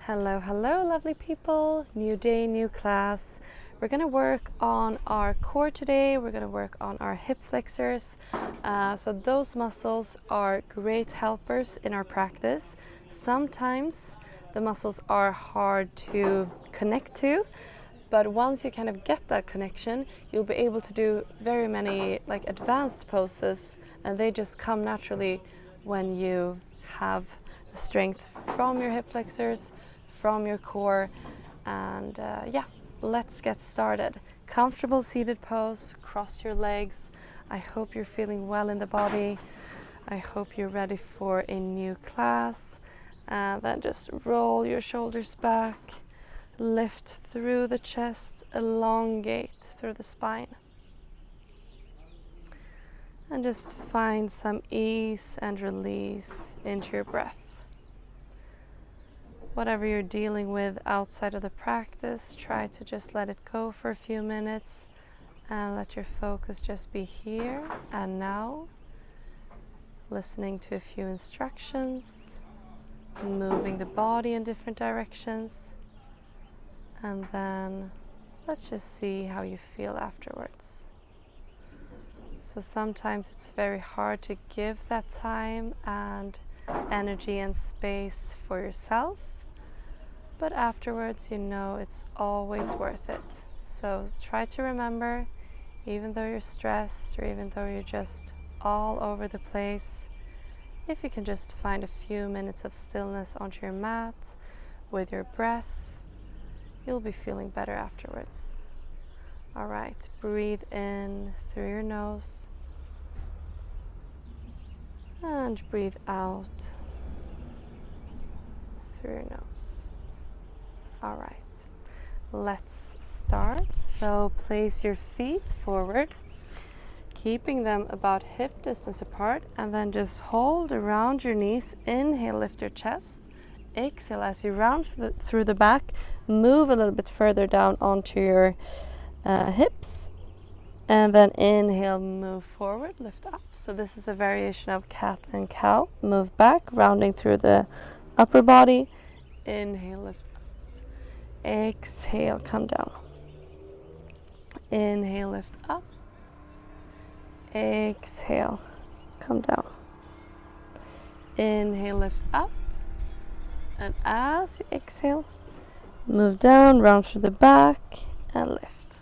Hello, hello, lovely people. New day, new class. We're going to work on our core today. We're going to work on our hip flexors. So those muscles are great helpers in our practice. Sometimes the muscles are hard to connect to, but once you kind of get that connection, you'll be able to do very many advanced poses, and they just come naturally when you have the strength from your hip flexors, from your core. And let's get started. Comfortable seated pose, cross your legs. I hope you're feeling well in the body. I hope you're ready for a new class. And then just roll your shoulders back, lift through the chest, elongate through the spine. And just find some ease and release into your breath. Whatever you're dealing with outside of the practice, try to just let it go for a few minutes and let your focus just be here and now, listening to a few instructions, moving the body in different directions, and then let's just see how you feel afterwards. So sometimes it's very hard to give that time and energy and space for yourself, but afterwards you know it's always worth it. So try to remember, even though you're stressed or even though you're just all over the place, if you can just find a few minutes of stillness onto your mat with your breath, you'll be feeling better afterwards. All right, breathe in through your nose and breathe out through your nose. All right, let's start. So place your feet forward, keeping them about hip distance apart, and then just hold around your knees. Inhale, lift your chest. Exhale, as you round through the back, move a little bit further down onto your hips. And then inhale, move forward, lift up. So this is a variation of cat and cow. Move back, rounding through the upper body. Inhale, lift up. Exhale, come down. Inhale, lift up. Exhale, come down. Inhale, lift up. And as you exhale, move down, round through the back, and lift.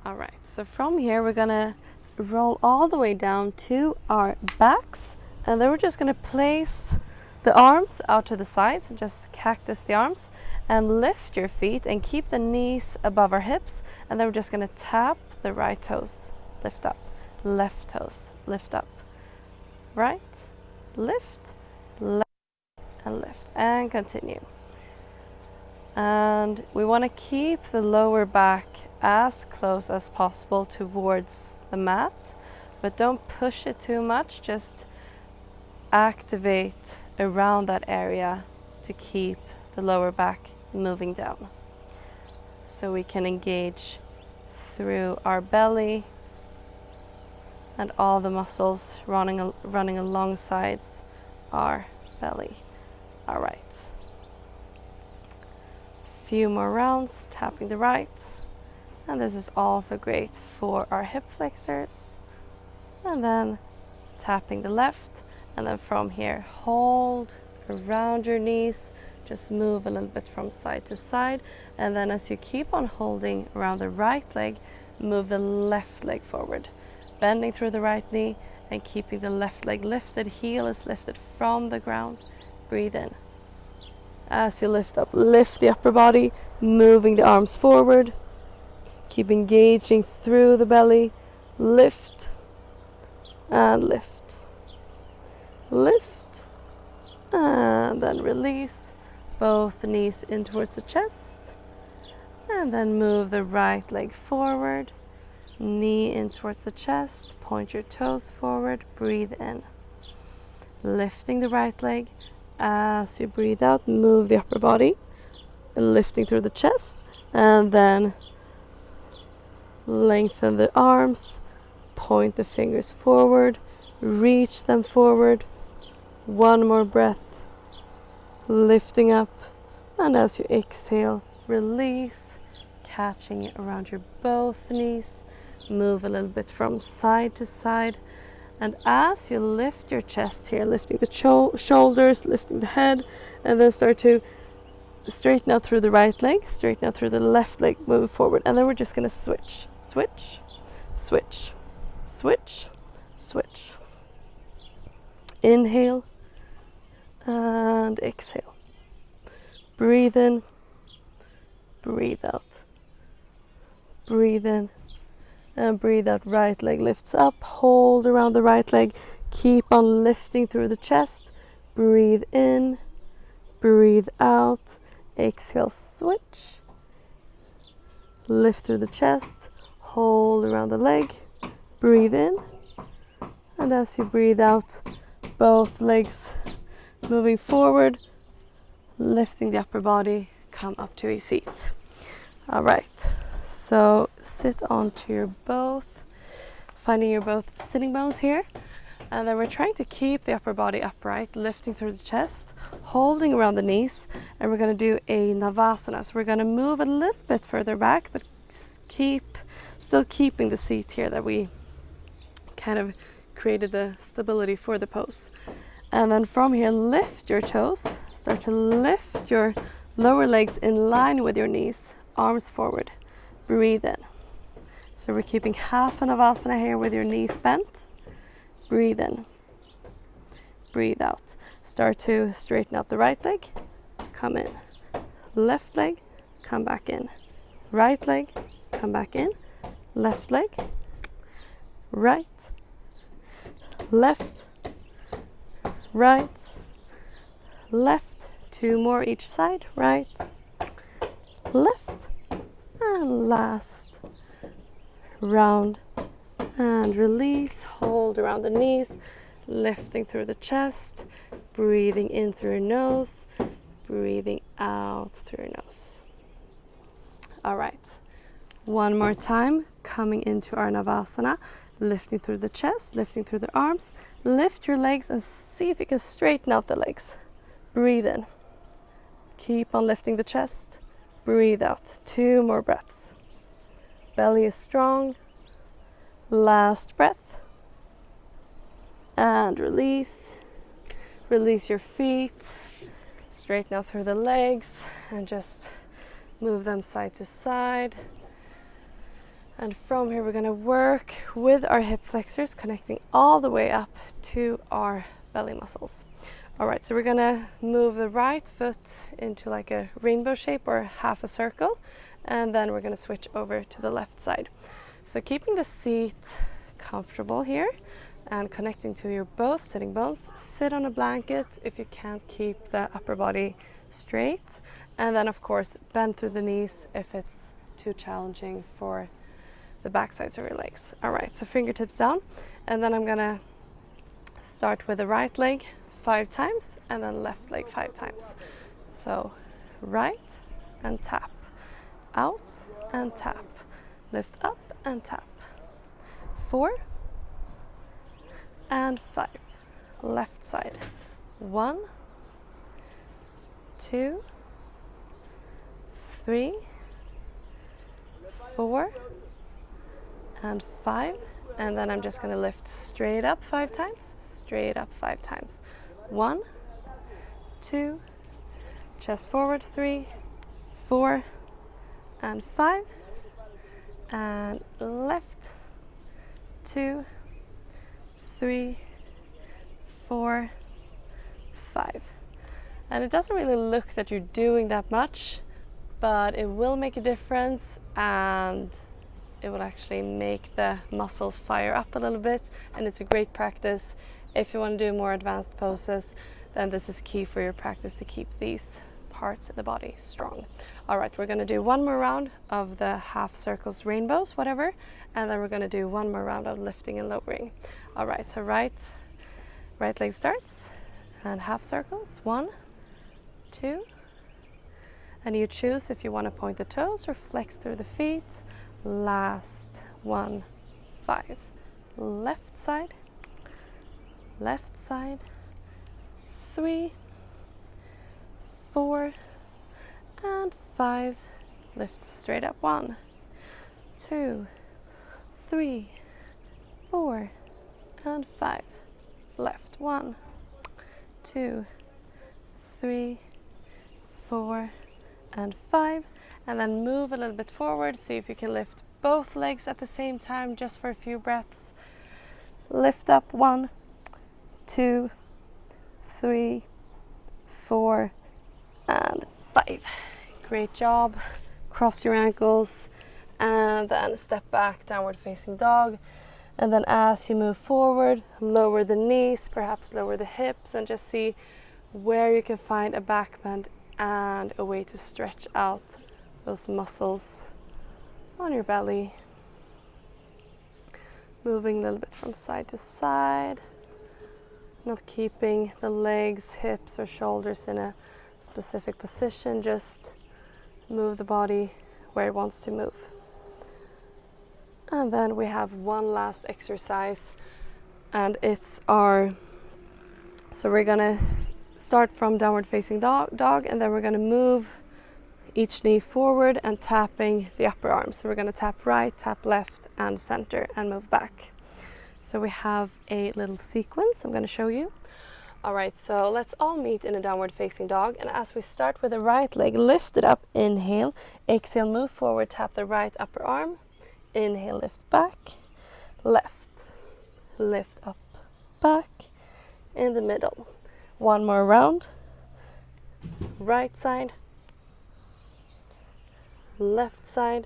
All right, so from here we're gonna roll all the way down to our backs, and then we're just gonna place the arms out to the sides and just cactus the arms and lift your feet and keep the knees above our hips, and then we're just gonna tap the right toes, lift up, left toes, lift up, right, lift, left, and lift, and continue. And we want to keep the lower back as close as possible towards the mat, but don't push it too much. Just activate around that area to keep the lower back moving down. So we can engage through our belly and all the muscles running alongside our belly. All right. Few more rounds, tapping the right, and this is also great for our hip flexors, and then tapping the left, and then from here hold around your knees, just move a little bit from side to side, and then as you keep on holding around the right leg, move the left leg forward, bending through the right knee and keeping the left leg lifted. Heel is lifted from the ground. Breathe in. As you lift up, lift the upper body, moving the arms forward. Keep engaging through the belly. Lift and lift. Lift and then release. Both knees in towards the chest. And then move the right leg forward. Knee in towards the chest. Point your toes forward. Breathe in. Lifting the right leg. As you breathe out, move the upper body, lifting through the chest, and then lengthen the arms, point the fingers forward, reach them forward. One more breath, lifting up, And as you exhale, release, catching it around your both knees. Move a little bit from side to side. And as you lift your chest here, lifting the shoulders, lifting the head, and then start to straighten out through the right leg, straighten out through the left leg, move forward. And then we're just going to switch, switch, switch, switch, switch. Inhale and exhale. Breathe in, breathe out. Breathe in and breathe out. Right leg lifts up, hold around the right leg. Keep on lifting through the chest. Breathe in, breathe out. Exhale, switch. Lift through the chest, hold around the leg. Breathe in, and as you breathe out, both legs moving forward, lifting the upper body, come up to a seat. All right, so sit onto your both, finding your both sitting bones here. And then we're trying to keep the upper body upright, lifting through the chest, holding around the knees. And we're going to do a Navasana. So we're going to move a little bit further back, but still keeping the seat here that we kind of created the stability for the pose. And then from here, lift your toes. Start to lift your lower legs in line with your knees, arms forward. Breathe in. So we're keeping half an Navasana here with your knees bent. Breathe in. Breathe out. Start to straighten out the right leg. Come in. Left leg, come back in. Right leg, come back in. Left leg. Right. Left. Right. Left. Two more each side. Right. Left. And last. Round. And release. Hold around the knees. Lifting through the chest. Breathing in through your nose. Breathing out through your nose. All right. One more time. Coming into our Navasana. Lifting through the chest. Lifting through the arms. Lift your legs and see if you can straighten out the legs. Breathe in. Keep on lifting the chest. Breathe out. Two more breaths. Belly is strong. Last breath. And release. Release your feet. Straighten out through the legs and just move them side to side. And from here we're going to work with our hip flexors, connecting all the way up to our belly muscles. All right, so we're going to move the right foot into like a rainbow shape or half a circle, and then we're going to switch over to the left side. So keeping the seat comfortable here and connecting to your both sitting bones. Sit on a blanket if you can't keep the upper body straight, and then of course bend through the knees if it's too challenging for the back sides of your legs. All right, so fingertips down, and then I'm gonna start with the right leg 5 times and then left leg 5 times. So right and tap, out and tap, lift up and tap. 4 and 5. Left side. 1, 2, 3, 4, and 5. And then I'm just going to lift straight up 5 times, straight up 5 times. 1, 2, chest forward, 3, 4, and 5. And left, 2, 3, 4, 5. And it doesn't really look that you're doing that much, but it will make a difference, and it will actually make the muscles fire up a little bit, and it's a great practice. If you want to do more advanced poses, then this is key for your practice to keep these parts of the body strong. All right, we're going to do one more round of the half circles, rainbows, whatever, and then we're going to do one more round of lifting and lowering. All right, so right leg starts and half circles. 1, 2, and you choose if you want to point the toes or flex through the feet. Last 1, 5. Left side, 3, 4, and 5. Lift straight up. 1, 2, 3, 4, and 5. Left. 1, 2, 3, 4, and 5. And then move a little bit forward. See if you can lift both legs at the same time, just for a few breaths. Lift up. 1, 2, 3, 4, and 5. Great job. Cross your ankles and then step back, downward facing dog. And then as you move forward, lower the knees, perhaps lower the hips, and just see where you can find a back bend and a way to stretch out those muscles on your belly. Moving a little bit from side to side, not keeping the legs, hips, or shoulders in a specific position, just move the body where it wants to move. And then we have one last exercise, and it's so we're gonna start from downward facing dog, and then we're gonna move each knee forward and tapping the upper arm. So we're gonna tap right, tap left, and center, and move back. So we have a little sequence I'm gonna show you. All right, so let's all meet in a downward facing dog. And as we start with the right leg, lift it up, inhale, exhale, move forward, tap the right upper arm, inhale, lift back, left, lift up, back, in the middle. One more round, right side, left side,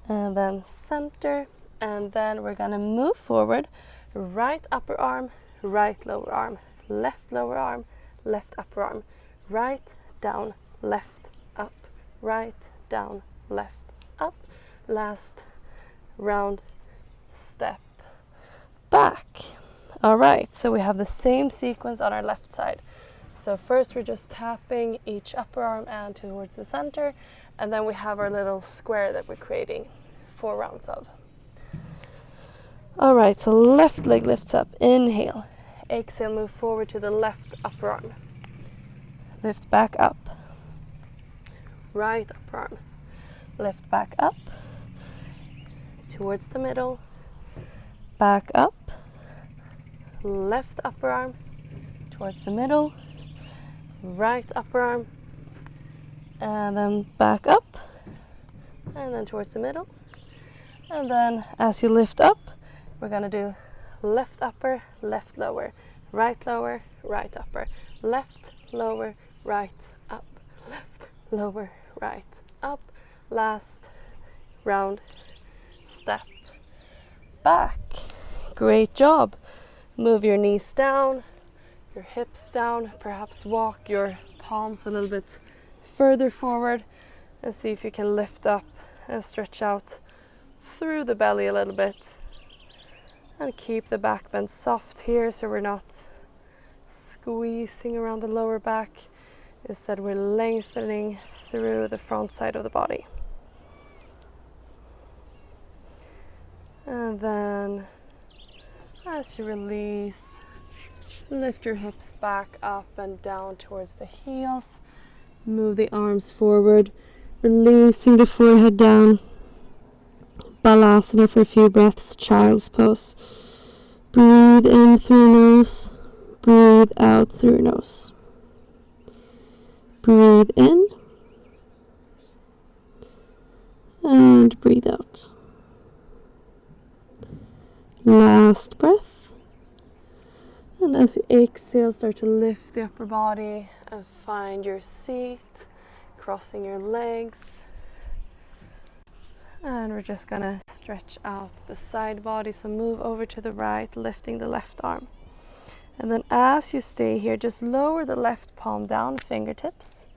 and then center. And then we're gonna move forward, right upper arm, right lower arm, left lower arm, left upper arm, right, down, left, up, right, down, left, up. Last round, step back. All right, so we have the same sequence on our left side. So first we're just tapping each upper arm and towards the center, and then we have our little square that we're creating 4 rounds of. All right, so left leg lifts up, inhale, exhale, move forward to the left upper arm, lift back up, right upper arm, lift back up, towards the middle, back up, left upper arm, towards the middle, right upper arm, and then back up, and then towards the middle. And then as you lift up, we're gonna do left upper, left lower, right lower, right upper, left, lower, right, up, left, lower, right, up. Last round, step back. Great job. Move your knees down, your hips down, perhaps walk your palms a little bit further forward, and see if you can lift up and stretch out through the belly a little bit. And keep the back bend soft here, so we're not squeezing around the lower back. Instead, we're lengthening through the front side of the body. And then as you release, lift your hips back up and down towards the heels. Move the arms forward, releasing the forehead down. Balasana for a few breaths, child's pose. Breathe in through nose, breathe out through nose. Breathe in and breathe out. Last breath. And as you exhale, start to lift the upper body and find your seat, crossing your legs. And we're just gonna stretch out the side body. So move over to the right, lifting the left arm. And then as you stay here, just lower the left palm down, fingertips.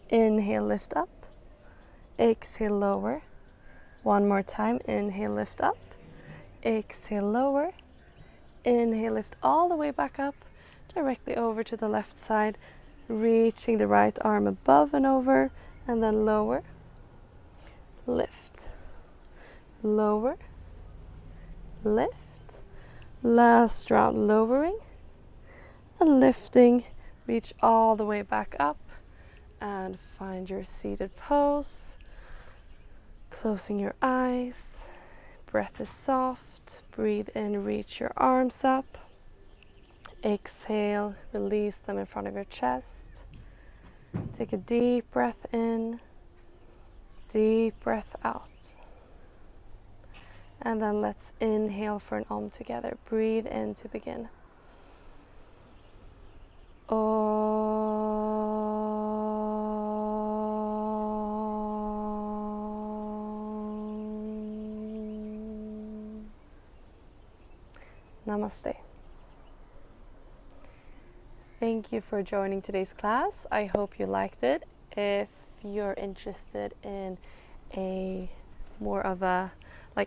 Inhale, lift up. Exhale, lower. One more time. Inhale, lift up. Exhale, lower. Inhale, lift all the way back up, directly over to the left side, reaching the right arm above and over, and then lower. Lift. Lower, lift. Last round, lowering and lifting. Reach all the way back up And find your seated pose. Closing your eyes. Breath is soft. Breathe in, reach your arms up. Exhale, release them in front of your chest. Take a deep breath in, deep breath out. And then let's inhale for an Om together. Breathe in to begin. Om. Namaste. Thank you for joining today's class. I hope you liked it. If you're interested in a more of a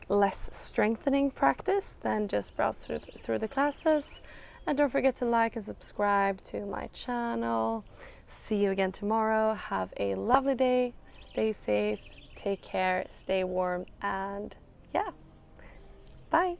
less strengthening practice, then just browse through the classes. And don't forget to like and subscribe to my channel. See you again tomorrow. Have a lovely day. Stay safe. Take care. Stay warm. And yeah, bye.